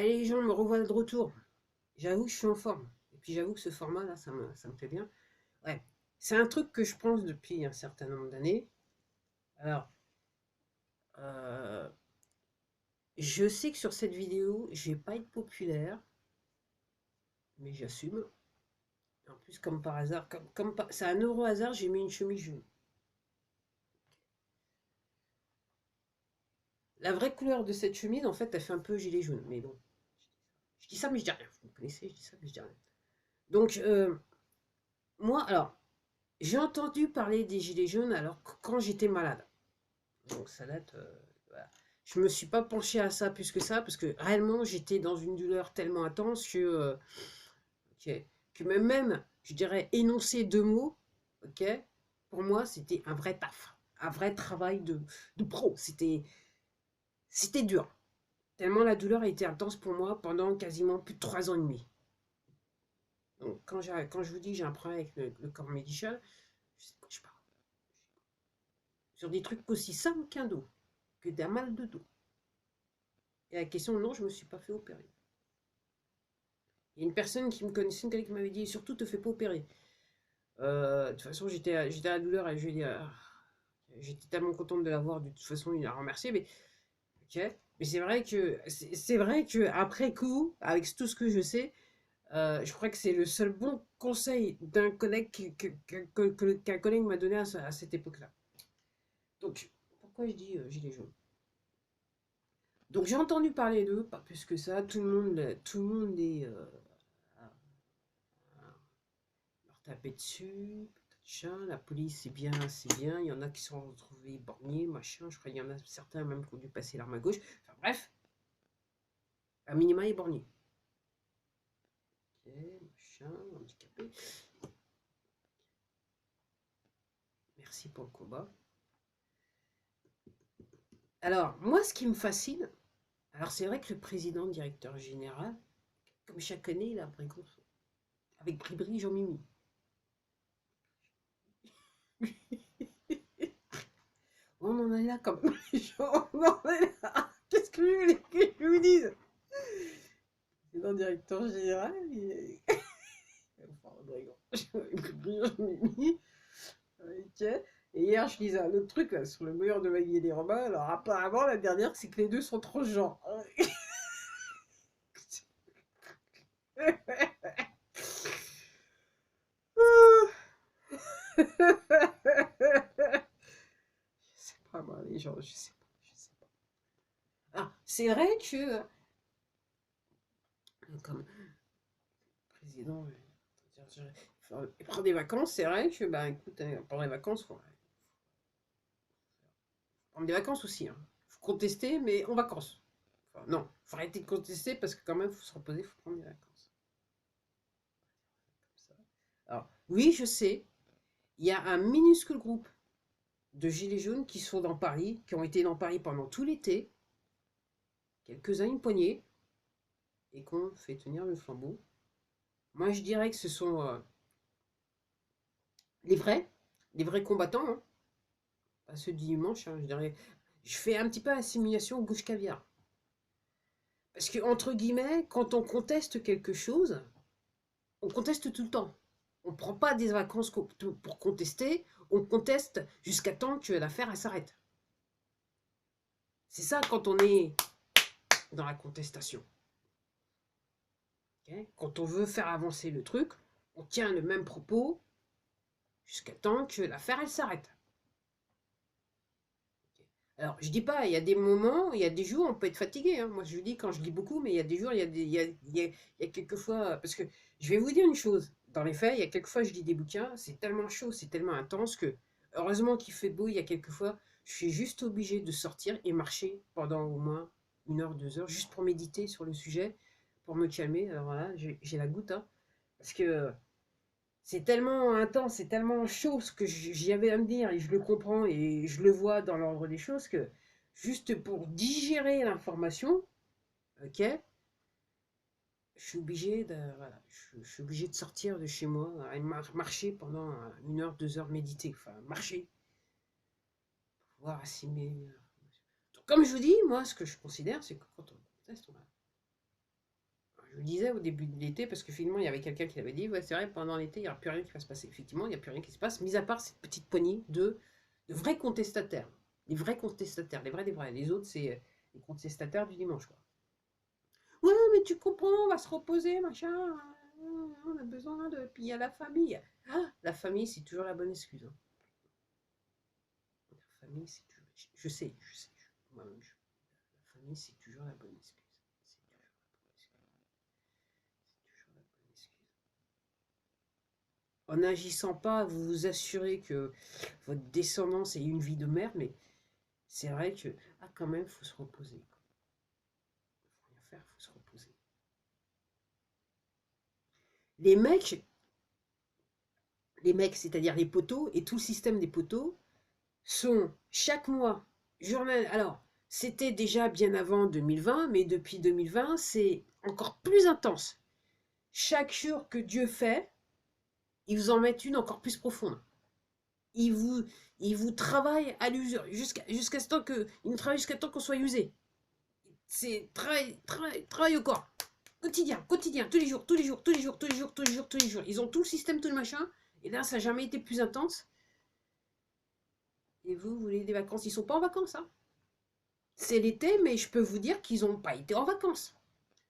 Allez, les gens me revoient de retour. J'avoue que je suis en forme. Et puis j'avoue que ce format-là, ça me fait bien. Ouais, c'est un truc que je pense depuis un certain nombre d'années. Alors, euh, je sais que sur cette vidéo, je vais pas être populaire, mais j'assume. En plus, comme par hasard, c'est un euro hasard, j'ai mis une chemise jaune. La vraie couleur de cette chemise, en fait, elle fait un peu gilet jaune. Mais bon, je dis ça, mais je dis rien. Vous me connaissez, je dis ça, mais je dis rien. Donc, moi, alors, j'ai entendu parler des gilets jaunes alors quand j'étais malade. Donc ça date. Voilà. Je me suis pas penchée à ça plus que ça parce que réellement j'étais dans une douleur tellement intense que, que même, je dirais, énoncer deux mots, ok, pour moi c'était un vrai taf, un vrai travail de pro. C'était dur. Tellement la douleur a été intense pour moi pendant quasiment plus de 3 ans et demi. Donc quand je vous dis que j'ai un problème avec le corps médical, je sais de quoi je parle. Sur des trucs aussi simples qu'un dos, que d'un mal de dos. Et la question, non, je ne me suis pas fait opérer. Il y a une personne qui me connaissait, une collègue qui m'avait dit, surtout, te fais pas opérer. De toute façon, j'étais à la douleur et je lui ai dit, j'étais tellement contente de l'avoir, de toute façon, il a remercié, mais ok. Mais c'est vrai que après coup, avec tout ce que je sais, je crois que c'est le seul bon conseil d'un collègue qu'un collègue m'a donné à cette époque-là. Donc, pourquoi je dis gilet jaune? Donc j'ai entendu parler d'eux, pas plus que ça. Tout le monde est leur taper dessus. Machin. La police, c'est bien, c'est bien. Il y en a qui sont retrouvés borgnés, machin. Je crois qu'il y en a certains même qui ont dû passer l'arme à gauche. Enfin bref, à minima, est borgné. Ok, machin, handicapé. Merci pour le combat. Alors, moi, ce qui me fascine, alors c'est vrai que le président, directeur général, comme chaque année, il a Brégon, avec Bribri, Jean-Mimi. On en est là comme. On en est là. Qu'est-ce que vous voulez que je vous dise? C'est un directeur général. Enfin, Brégon. Jean-Mimi. Ok. Et hier, je lisais un autre truc là, sur le meilleur de Maggie et les Romains. Alors, apparemment, la dernière, c'est que les deux sont transgenres. Je sais pas, moi, les gens, je sais pas. Je sais pas. Ah, c'est vrai que, comme président, il prend des vacances, c'est vrai que, bah écoute, pendant les vacances, faut prendre des vacances aussi. Hein. Faut contester, mais en vacances. Enfin, non, faut arrêter de contester parce que quand même, faut se reposer, faut prendre des vacances. Comme ça. Alors, oui, je sais, il y a un minuscule groupe de gilets jaunes qui sont dans Paris, qui ont été dans Paris pendant tout l'été, quelques-uns une poignée, et qu'on fait tenir le flambeau. Moi, je dirais que ce sont les vrais, les vrais combattants, hein, pas ceux du dimanche, hein, je dirais. Je fais un petit peu la simulation gauche caviar. Parce que, entre guillemets, quand on conteste quelque chose, on conteste tout le temps. On ne prend pas des vacances pour contester, on conteste jusqu'à temps que l'affaire s'arrête. C'est ça quand on est dans la contestation. Okay, quand on veut faire avancer le truc, on tient le même propos jusqu'à temps que l'affaire s'arrête. Alors, je dis pas, il y a des moments, il y a des jours, on peut être fatigué. Hein. Moi, je dis quand je lis beaucoup, mais il y a des jours, il y a quelques fois. Parce que je vais vous dire une chose. Dans les faits, il y a quelques fois, je lis des bouquins, c'est tellement chaud, c'est tellement intense que, heureusement qu'il fait beau, il y a quelques fois, je suis juste obligé de sortir et marcher pendant au moins 1 heure, 2 heures, juste pour méditer sur le sujet, pour me calmer. Alors voilà, j'ai la goutte. Hein, parce que c'est tellement intense, c'est tellement chaud ce que j'y avais à me dire et je le comprends et je le vois dans l'ordre des choses que juste pour digérer l'information, ok, voilà, je suis obligé de sortir de chez moi et marcher pendant 1 heure, 2 heures, méditer, enfin marcher, pour pouvoir assimiler. Donc, comme je vous dis, moi ce que je considère, c'est que quand on conteste, disais au début de l'été, parce que finalement, il y avait quelqu'un qui l'avait dit, ouais, c'est vrai, pendant l'été, il n'y aura plus rien qui va se passer. Effectivement, il n'y a plus rien qui se passe, mis à part cette petite poignée de vrais contestataires. Les vrais contestataires, les vrais des vrais. Les autres, c'est les contestataires du dimanche, quoi. Ouais, mais tu comprends, on va se reposer, machin. On a besoin de. Puis il y a la famille. Ah, la famille, c'est toujours la bonne excuse, hein. La famille, c'est toujours. Je sais, je sais. Moi-même, la famille, c'est toujours la bonne excuse. C'est toujours la bonne excuse. C'est toujours la bonne excuse. En n'agissant pas, vous vous assurez que votre descendance ait une vie de merde, mais c'est vrai que, ah, quand même, il faut se reposer. Il faut rien faire, il faut se reposer. Les mecs, les mecs, c'est-à-dire les poteaux, et tout le système des poteaux, sont chaque mois, journal. Alors, c'était déjà bien avant 2020, mais depuis 2020, c'est encore plus intense. Chaque jour que Dieu fait, ils vous en mettent une encore plus profonde. Ils vous, ils vous travaillent à l'usure, jusqu'à ce temps que, ils nous travaillent jusqu'à temps qu'on soit usé. C'est travail au corps. Quotidien, quotidien, tous les jours, tous les jours, tous les jours, tous les jours, tous les jours, tous les jours. Ils ont tout le système, tout le machin. Et là, ça n'a jamais été plus intense. Et vous voulez des vacances? Ils sont pas en vacances, hein. C'est l'été, mais je peux vous dire qu'ils n'ont pas été en vacances.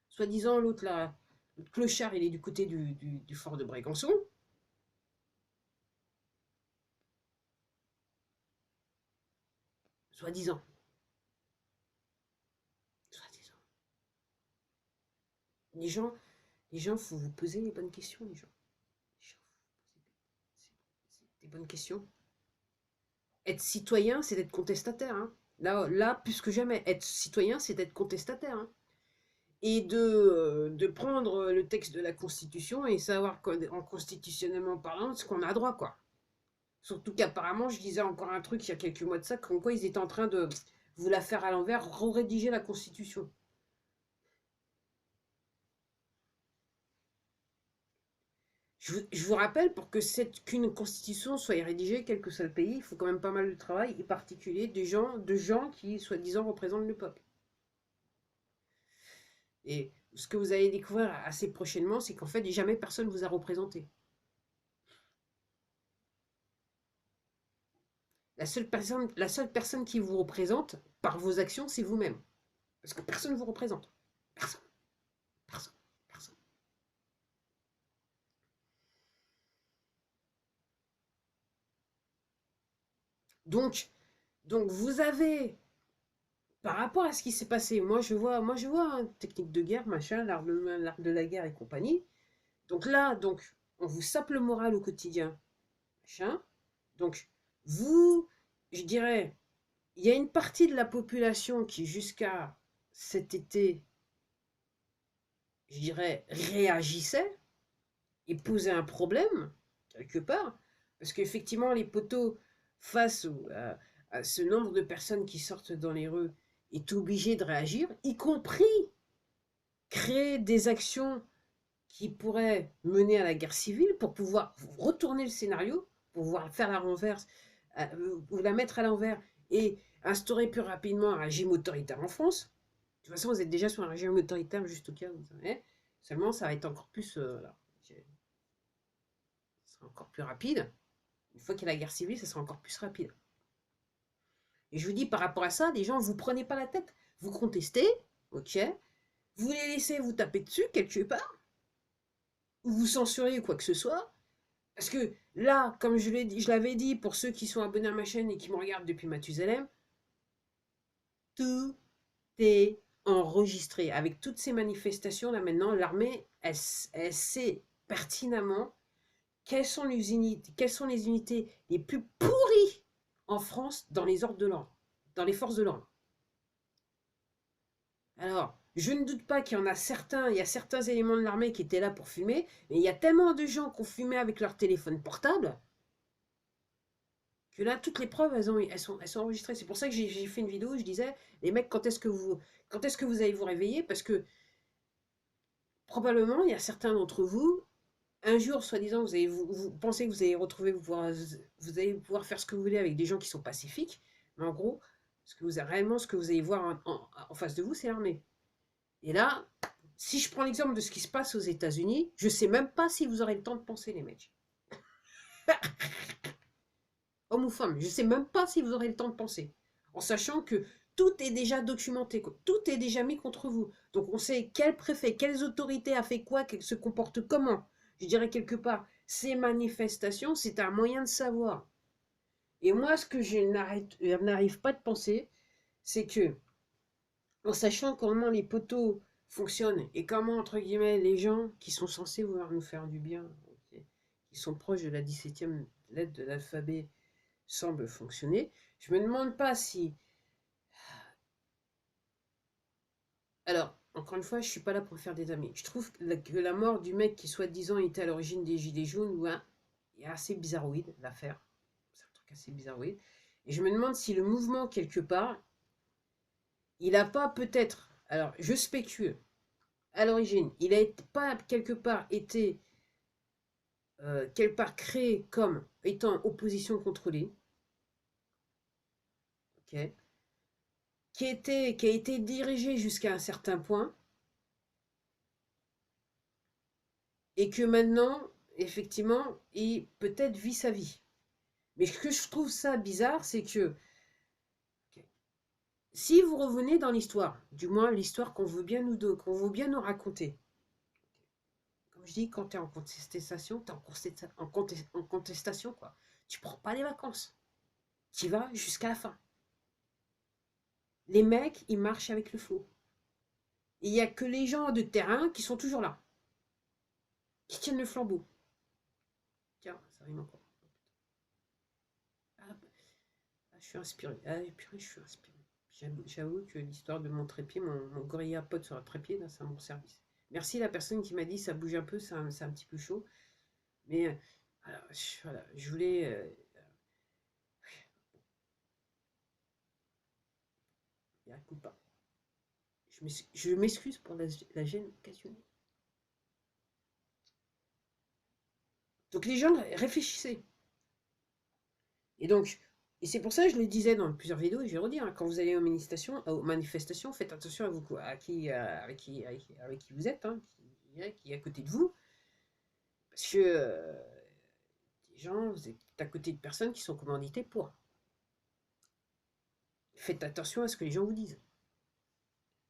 Soi-disant, l'autre là, le clochard, il est du côté du fort de Brégançon. Soi-disant. Soi-disant. Les gens, faut vous poser les bonnes questions, les gens. Des bonnes questions. Être citoyen, c'est d'être contestataire, hein. Là, plus que jamais, être citoyen, c'est d'être contestataire, hein. Et de prendre le texte de la Constitution et savoir en constitutionnellement parlant ce qu'on a droit, quoi. Surtout qu'apparemment, je disais encore un truc il y a quelques mois de ça, comme quoi ils étaient en train de vous la faire à l'envers, rédiger la Constitution. Je vous rappelle, pour que qu'une constitution soit rédigée, quel que soit le pays, il faut quand même pas mal de travail, et particulier de gens qui, soi-disant, représentent le peuple. Et ce que vous allez découvrir assez prochainement, c'est qu'en fait, jamais personne ne vous a représenté. La seule personne qui vous représente, par vos actions, c'est vous-même. Parce que personne ne vous représente. Personne. Personne. Personne. Donc, vous avez, par rapport à ce qui s'est passé, moi je vois hein, technique de guerre, machin, l'art de la guerre et compagnie. Donc là, on vous sape le moral au quotidien, machin. Donc, vous, je dirais, il y a une partie de la population qui, jusqu'à cet été, je dirais, réagissait et posait un problème, quelque part, parce qu'effectivement, les poteaux, face à ce nombre de personnes qui sortent dans les rues, est obligé de réagir, y compris créer des actions qui pourraient mener à la guerre civile pour pouvoir retourner le scénario, pour pouvoir faire la renverse, ou la mettre à l'envers et instaurer plus rapidement un régime autoritaire en France. De toute façon, vous êtes déjà sur un régime autoritaire juste au cas où vous savez. Seulement, ça va être encore plus, ça sera encore plus rapide. Une fois qu'il y a la guerre civile, ça sera encore plus rapide. Et je vous dis, par rapport à ça, les gens, vous prenez pas la tête. Vous contestez, ok. Vous les laissez vous taper dessus quelque part, ou vous censurez ou quoi que ce soit. Parce que là, comme je l'avais dit, pour ceux qui sont abonnés à ma chaîne et qui me regardent depuis Mathusalem, tout est enregistré. Avec toutes ces manifestations, là maintenant, l'armée, elle sait pertinemment quelles sont les unités les plus pourries en France dans les ordres de l'ordre, dans les forces de l'ordre. Alors, je ne doute pas qu'il y en a certains, il y a certains éléments de l'armée qui étaient là pour fumer, mais il y a tellement de gens qui ont fumé avec leur téléphone portable que là, toutes les preuves, elles sont enregistrées. C'est pour ça que j'ai fait une vidéo où je disais, les mecs, quand est-ce que vous allez vous réveiller? Parce que probablement, il y a certains d'entre vous, un jour, soi-disant, vous pensez que vous allez retrouver, vous allez pouvoir faire ce que vous voulez avec des gens qui sont pacifiques, mais en gros, réellement, ce que vous allez voir en face de vous, c'est l'armée. Et là, Si je prends l'exemple de ce qui se passe aux États-Unis, je ne sais même pas si vous aurez le temps de penser, les mecs. Homme ou femme, je ne sais même pas si vous aurez le temps de penser. En sachant que tout est déjà documenté, tout est déjà mis contre vous. Donc on sait quel préfet, quelles autorités a fait quoi, qu'elle se comporte comment. Je dirais quelque part, ces manifestations, c'est un moyen de savoir. Et moi, ce que je n'arrive pas de penser, c'est que, en sachant comment les poteaux fonctionnent et comment, entre guillemets, les gens qui sont censés vouloir nous faire du bien, okay, qui sont proches de la 17e lettre de l'alphabet, semblent fonctionner, je me demande pas si... Alors, encore une fois, je suis pas là pour faire des amis. Je trouve que la mort du mec qui, soi-disant, était à l'origine des Gilets jaunes, ouais, est assez bizarroïde, l'affaire. C'est un truc assez bizarroïde. Et je me demande si le mouvement, quelque part, il n'a pas peut-être, alors je spécule, à l'origine, il n'a pas quelque part été, quelque part créé comme étant opposition contrôlée, ok, qui a été dirigé jusqu'à un certain point, et que maintenant, effectivement, il peut-être vit sa vie. Mais ce que je trouve ça bizarre, c'est que ok, si vous revenez dans l'histoire, du moins l'histoire qu'on veut bien nous raconter, comme je dis, quand tu es en contestation, tu es en contestation, quoi. Tu prends pas les vacances. Tu vas jusqu'à la fin. Les mecs, ils marchent avec le flot. Il n'y a que les gens de terrain qui sont toujours là, qui tiennent le flambeau. Tiens, ça rime encore. Ah, je suis inspiré. Ah, purée, je suis inspiré. J'avoue que l'histoire de mon trépied, mon gorilla pote sur un trépied, là, c'est un bon service. Merci la personne qui m'a dit ça bouge un peu, c'est un petit peu chaud. Mais alors, voilà, je voulais. Il n'y pas. Je m'excuse pour la gêne occasionnée. Donc les gens réfléchissaient. Et donc, et c'est pour ça que je le disais dans plusieurs vidéos, et je vais redire, hein, quand vous allez aux manifestations, faites attention à vous, avec qui vous êtes, hein, qui est à côté de vous, parce que des gens, vous êtes à côté de personnes qui sont commanditées pour. Faites attention à ce que les gens vous disent.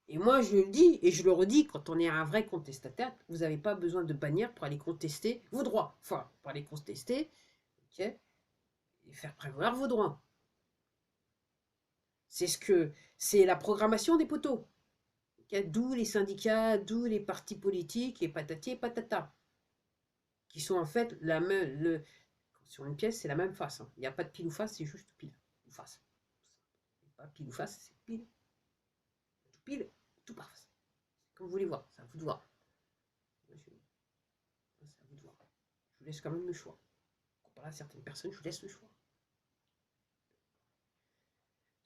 Et moi, je le dis et je le redis, quand on est un vrai contestataire, vous n'avez pas besoin de bannière pour aller contester vos droits. Enfin, pour aller contester, ok, et faire prévaloir vos droits. C'est la programmation des poteaux. Okay, d'où les syndicats, d'où les partis politiques, et patati et patata. Qui sont en fait la même. Sur une pièce, c'est la même face. Hein. Il n'y a pas de pile ou face, c'est juste pile ou face. Pas pile ou face, c'est pile. Tout pile, tout par face. Comme vous voulez voir, c'est à vous de voir. C'est à vous de voir. Je vous laisse quand même le choix. Comparé à certaines personnes, je vous laisse le choix.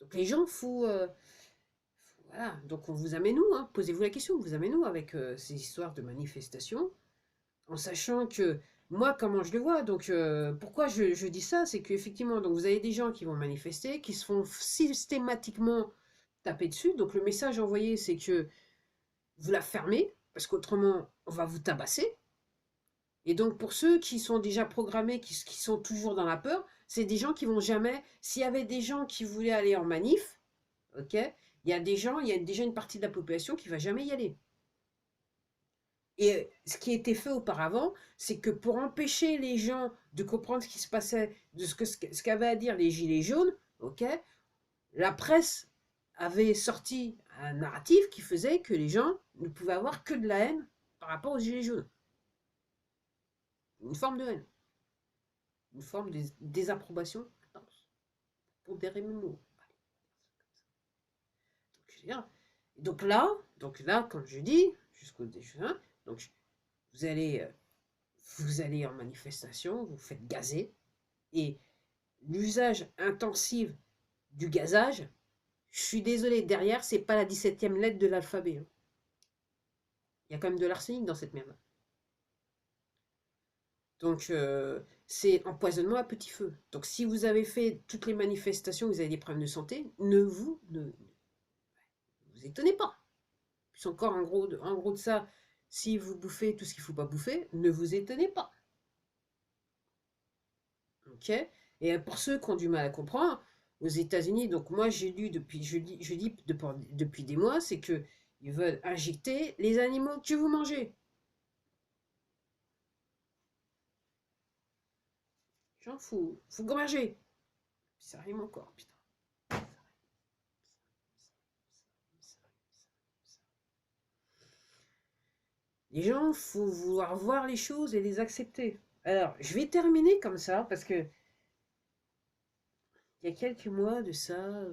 Donc les gens, voilà, donc on vous amène où, hein, posez-vous la question, vous amène où avec ces histoires de manifestations, en sachant que moi, comment je le vois, donc pourquoi je dis ça, c'est qu'effectivement, donc vous avez des gens qui vont manifester, qui se font systématiquement taper dessus, donc le message envoyé, c'est que vous la fermez, parce qu'autrement, on va vous tabasser. Et donc pour ceux qui sont déjà programmés, qui sont toujours dans la peur, c'est des gens qui vont jamais, s'il y avait des gens qui voulaient aller en manif, ok, il y a déjà une partie de la population qui va jamais y aller. Et ce qui était fait auparavant, c'est que pour empêcher les gens de comprendre ce qui se passait, de ce qu'avaient à dire les gilets jaunes, ok, la presse avait sorti un narratif qui faisait que les gens ne pouvaient avoir que de la haine par rapport aux gilets jaunes. Une forme de haine, une forme de désapprobation pour des mots. Donc là, comme je dis, jusqu'au déjeuner, donc vous allez en manifestation, vous faites gazer, et l'usage intensif du gazage, je suis désolé, derrière, c'est pas la 17e lettre de l'alphabet. Hein. Il y a quand même de l'arsenic dans cette merde. Donc, c'est empoisonnement à petit feu. Donc, si vous avez fait toutes les manifestations, vous avez des problèmes de santé, ne vous étonnez pas. Puis encore en gros de ça, si vous bouffez tout ce qu'il ne faut pas bouffer, ne vous étonnez pas. Ok? Et pour ceux qui ont du mal à comprendre, aux États-Unis, donc moi j'ai lu depuis, je dis depuis des mois, c'est que ils veulent injecter les animaux que vous mangez. J'en fous, faut manger. Ça rime encore, putain. Les gens, faut vouloir voir les choses et les accepter. Alors, je vais terminer comme ça parce que il y a quelques mois de ça,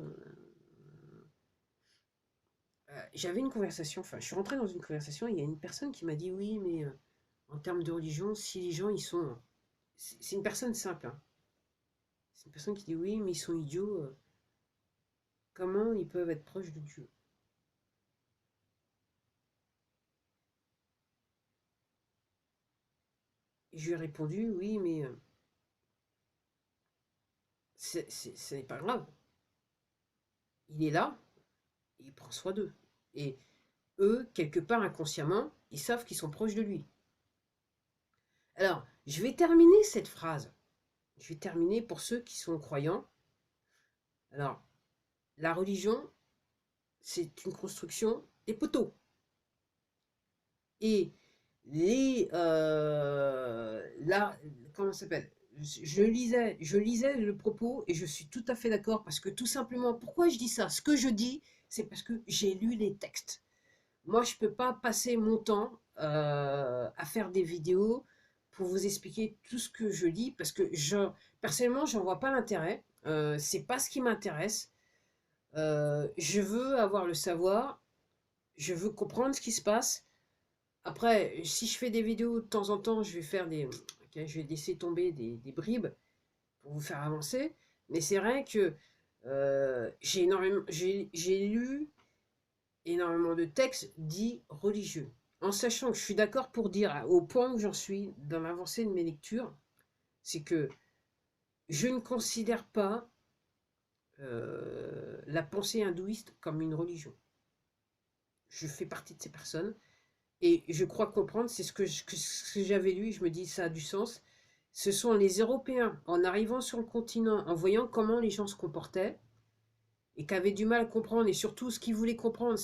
j'avais une conversation, enfin, je suis rentrée dans une conversation, et il y a une personne qui m'a dit oui, mais en termes de religion, si les gens, ils sont. C'est une personne simple, hein. C'est une personne qui dit oui, mais ils sont idiots, comment ils peuvent être proches de Dieu? Et je lui ai répondu oui, mais ce n'est pas grave. Il est là, et il prend soin d'eux. Et eux, quelque part inconsciemment, ils savent qu'ils sont proches de lui. Alors, je vais terminer cette phrase. Je vais terminer pour ceux qui sont croyants. Alors, la religion, c'est une construction des poteaux. Et là, comment ça s'appelle? Je lisais le propos et je suis tout à fait d'accord parce que tout simplement, pourquoi je dis ça? Ce que je dis, c'est parce que j'ai lu les textes. Moi, je ne peux pas passer mon temps à faire des vidéos pour vous expliquer tout ce que je lis parce que personnellement, j'en vois pas l'intérêt. C'est pas ce qui m'intéresse. Je veux avoir le savoir, je veux comprendre ce qui se passe. Après, si je fais des vidéos de temps en temps, je vais faire ok, je vais laisser tomber des bribes pour vous faire avancer. Mais c'est vrai que j'ai lu énormément de textes dits religieux. En sachant que je suis d'accord pour dire, au point où j'en suis dans l'avancée de mes lectures, c'est que je ne considère pas la pensée hindouiste comme une religion. Je fais partie de ces personnes et je crois comprendre, c'est ce que j'avais lu, je me dis ça a du sens. Ce sont les Européens, en arrivant sur le continent, en voyant comment les gens se comportaient, et qui avaient du mal à comprendre, et surtout ce qu'ils voulaient comprendre,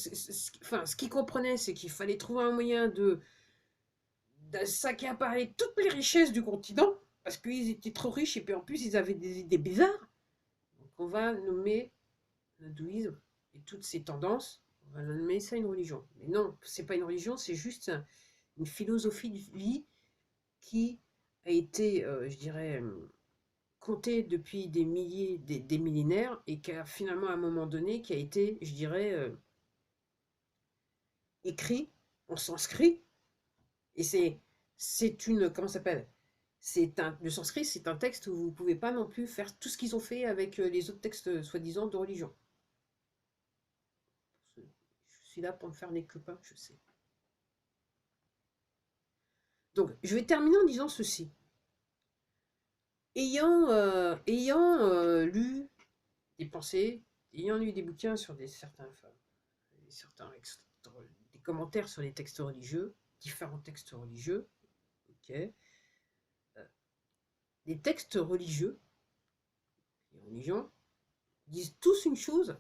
enfin ce qu'ils comprenaient, c'est qu'il fallait trouver un moyen de s'accaparer toutes les richesses du continent, parce qu'ils étaient trop riches, et puis en plus ils avaient des idées bizarres. Donc on va nommer l'hindouisme et toutes ces tendances, on va nommer ça une religion. Mais non, c'est pas une religion, c'est juste une philosophie de vie qui a été, je dirais, comptée depuis des milliers, des millénaires, et qui a finalement à un moment donné, qui a été, je dirais, écrit en sanskrit, et c'est une, comment ça s'appelle? Le sanskrit, c'est un texte où vous ne pouvez pas non plus faire tout ce qu'ils ont fait avec les autres textes soi-disant de religion. Je suis là pour me faire les copains, je sais. Donc, je vais terminer en disant ceci. Ayant lu des pensées, ayant lu des bouquins sur certains des commentaires sur les textes religieux, différents textes religieux, ok, les textes religieux, les religions, disent tous une chose,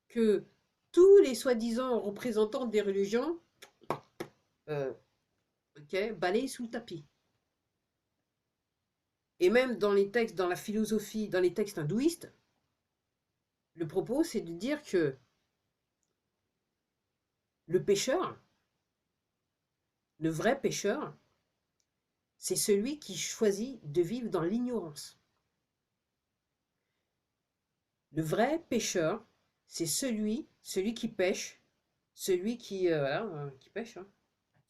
que tous les soi-disant représentants des religions, ok, balayent sous le tapis. Et même dans les textes, dans la philosophie, dans les textes hindouistes, le propos c'est de dire que le pécheur, le vrai pécheur, c'est celui qui choisit de vivre dans l'ignorance. Le vrai pécheur, c'est celui qui pêche, celui qui pêche, hein,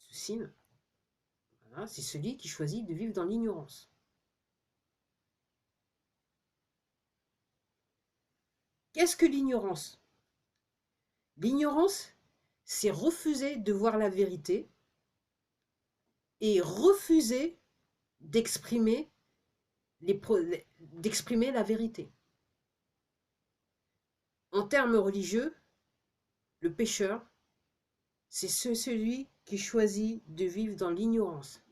assassine. Voilà, c'est celui qui choisit de vivre dans l'ignorance. Qu'est-ce que l'ignorance? L'ignorance, c'est refuser de voir la vérité et refuser d'exprimer d'exprimer la vérité. En termes religieux, le pécheur, c'est celui qui choisit de vivre dans l'ignorance.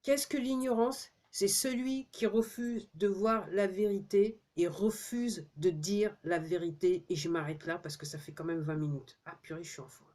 Qu'est-ce que l'ignorance? C'est celui qui refuse de voir la vérité et refuse de dire la vérité. Et je m'arrête là parce que ça fait quand même 20 minutes. Ah purée, je suis en forme.